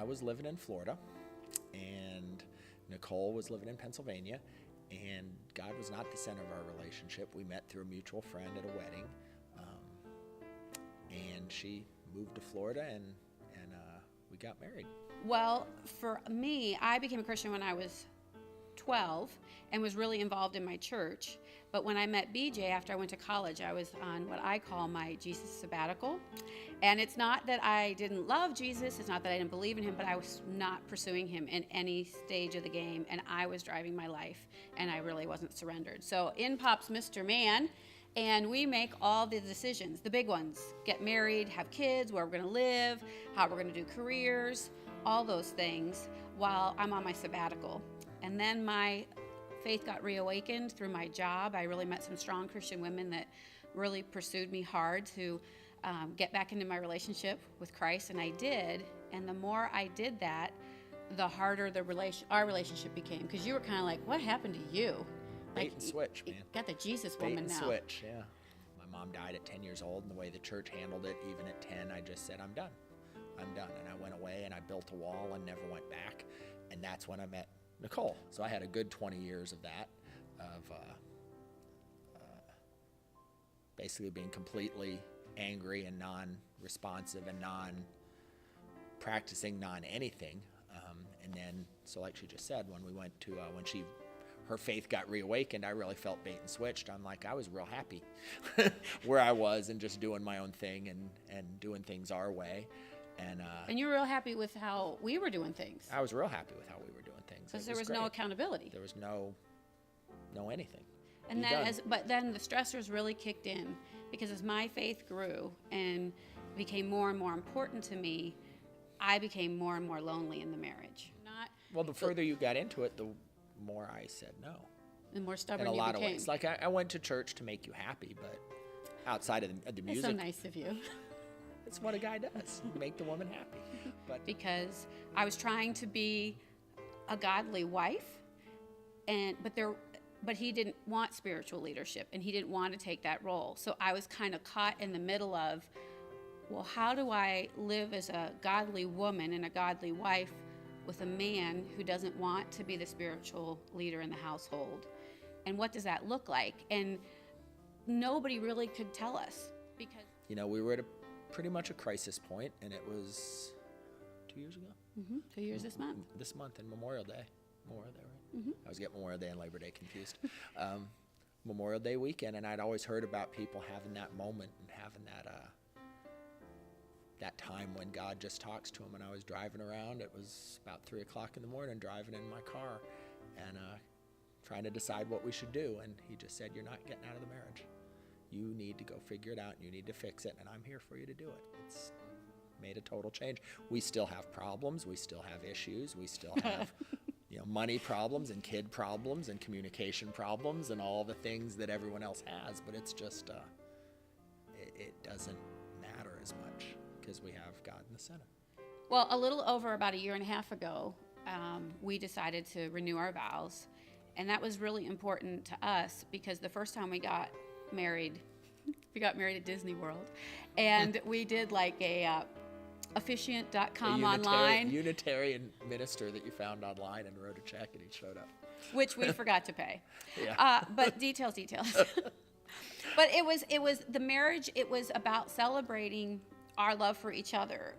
was living in Florida, and Nicole was living in Pennsylvania, and God was not the center of our relationship. We met through a mutual friend at a wedding, and she moved to Florida, and we got married. Well, for me, I became a Christian when I was 12 and was really involved in my church. But when I met BJ after I went to college, I was on what I call my Jesus sabbatical. And it's not that I didn't love Jesus, it's not that I didn't believe in him, but I was not pursuing him in any stage of the game, and I was driving my life, and I really wasn't surrendered. So in pops Mr. Man, and we make all the decisions, the big ones: get married, have kids, where we're going to live, how we're going to do careers, all those things, while I'm on my sabbatical. And then my faith got reawakened through my job. I really met some strong Christian women that really pursued me hard to get back into my relationship with Christ, and I did. And the more I did that, the harder our relationship became, because you were kind of like, what happened to you? Bait and switch, man. Got the Jesus Bait woman and now. switch, yeah. My mom died at 10 years old, and the way the church handled it, even at 10, I just said, I'm done. And I went away, and I built a wall and never went back. And that's when I met Nicole. So I had a good 20 years of that, of basically being completely angry and non-responsive and non-practicing, non-anything. And then, so like she just said, when we went to, her faith got reawakened, I really felt bait and switched. I'm like, I was real happy where I was and just doing my own thing and doing things our way. And you were real happy with how we were doing things. I was real happy with how we were doing things. Because there was no accountability. There was no anything. And but then the stressors really kicked in, because as my faith grew and became more and more important to me, I became more and more lonely in the marriage. The further you got into it, the more I said no. The more stubborn you became. In a lot of ways. Like I went to church to make you happy, but outside of the music. That's so nice of you. It's what a guy does, make the woman happy. But because I was trying to be a godly wife, but he didn't want spiritual leadership, and he didn't want to take that role. So I was kind of caught in the middle of, well, how do I live as a godly woman and a godly wife with a man who doesn't want to be the spiritual leader in the household? And what does that look like? And nobody really could tell us, because we were at pretty much a crisis point, and it was 2 years ago. 2 years this month. This month, in Memorial Day, right? I was getting Memorial Day and Labor Day confused. Memorial Day weekend, and I'd always heard about people having that moment and having that time when God just talks to them. And I was driving around. It was about 3 o'clock in the morning, driving in my car, and trying to decide what we should do. And he just said, "You're not getting out of the marriage. You need to go figure it out, and you need to fix it, and I'm here for you to do it." It's made a total change. We still have problems. We still have issues. We still have money problems and kid problems and communication problems and all the things that everyone else has. But it's just, it doesn't matter as much because we have God in the center. Well, a little over about a year and a half ago, we decided to renew our vows. And that was really important to us, because the first time we got married at Disney World, and we did like a officiant.com online. Unitarian minister that you found online and wrote a check, and he showed up. Which we forgot to pay. Yeah. But details. But it was the marriage, it was about celebrating our love for each other.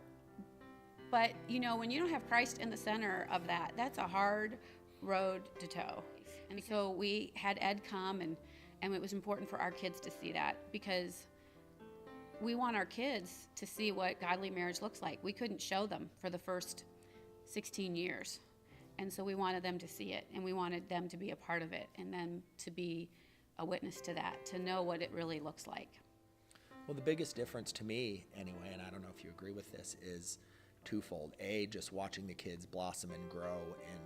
But, when you don't have Christ in the center of that, that's a hard road to toe. And so we had Ed come, and it was important for our kids to see that, because we want our kids to see what godly marriage looks like. We couldn't show them for the first 16 years. And so we wanted them to see it, and we wanted them to be a part of it, and then to be a witness to that, to know what it really looks like. Well, the biggest difference to me, anyway, and I don't know if you agree with this, is twofold. A, just watching the kids blossom and grow in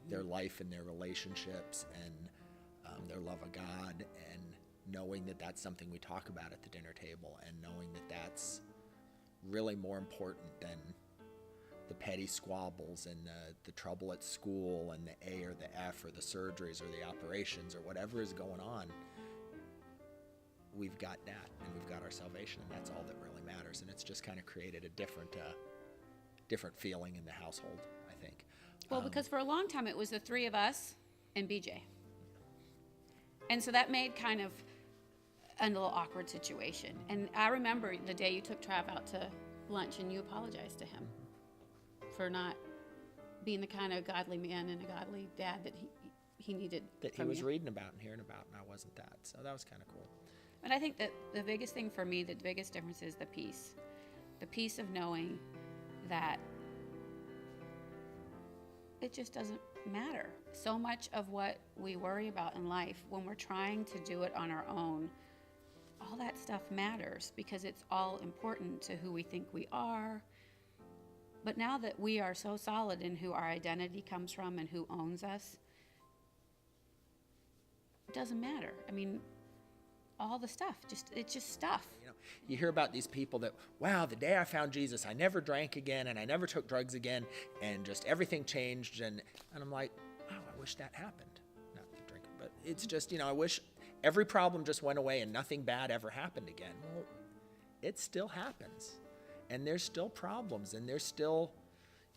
their life and their relationships and their love of God, and knowing that that's something we talk about at the dinner table, and knowing that that's really more important than the petty squabbles and the trouble at school and the A or the F or the surgeries or the operations or whatever is going on. We've got that, and we've got our salvation, and that's all that really matters. And it's just kind of created a different different feeling in the household, I think. Well, because for a long time it was the three of us and BJ. And so that made kind of a little awkward situation. And I remember the day you took Trav out to lunch and you apologized to him for not being the kind of godly man and a godly dad that he needed. That he was reading about and hearing about, and I wasn't that. So that was kind of cool. And I think that the biggest thing for me, the biggest difference is the peace. The peace of knowing that it just doesn't matter. So much of what we worry about in life, when we're trying to do it on our own, all that stuff matters because it's all important to who we think we are. But now that we are so solid in who our identity comes from and who owns us, it doesn't matter. I mean, all the stuff, it's just stuff. You know, you hear about these people that, wow, the day I found Jesus, I never drank again and I never took drugs again and just everything changed. And I'm like, wow, I wish that happened. Not the drinking, but it's just, I wish every problem just went away and nothing bad ever happened again. Well, it still happens. And there's still problems and there's still,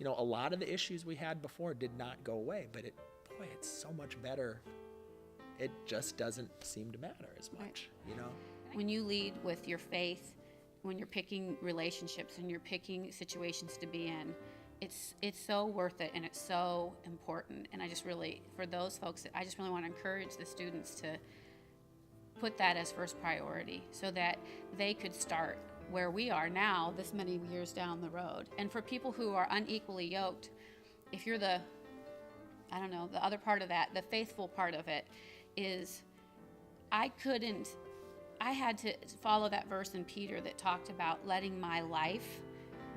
a lot of the issues we had before did not go away, but it's so much better. It just doesn't seem to matter as much, When you lead with your faith, when you're picking relationships and you're picking situations to be in, it's so worth it and it's so important. And I just really, for those folks, I just really want to encourage the students to put that as first priority so that they could start where we are now, this many years down the road. And for people who are unequally yoked, if you're the other part of that, the faithful part of it, is I had to follow that verse in Peter that talked about letting my life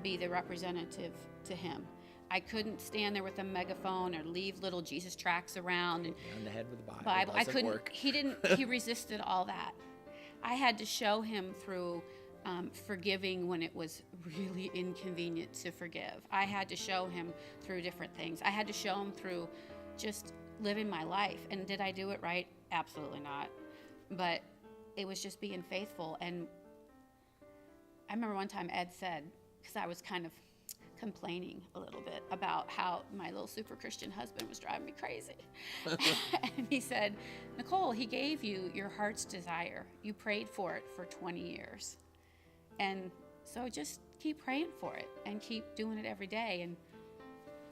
be the representative to him. I couldn't stand there with a megaphone or leave little Jesus tracts around and on the head with the Bible. I couldn't work. He resisted all that. I had to show him through forgiving when it was really inconvenient to forgive. I had to show him through different things. I had to show him through just living my life. And did I do it right? Absolutely not. But it was just being faithful. And I remember one time Ed said, because I was kind of complaining a little bit about how my little super Christian husband was driving me crazy. And he said, Nicole, he gave you your heart's desire. You prayed for it for 20 years. And so just keep praying for it and keep doing it every day. And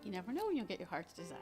you never know when you'll get your heart's desire.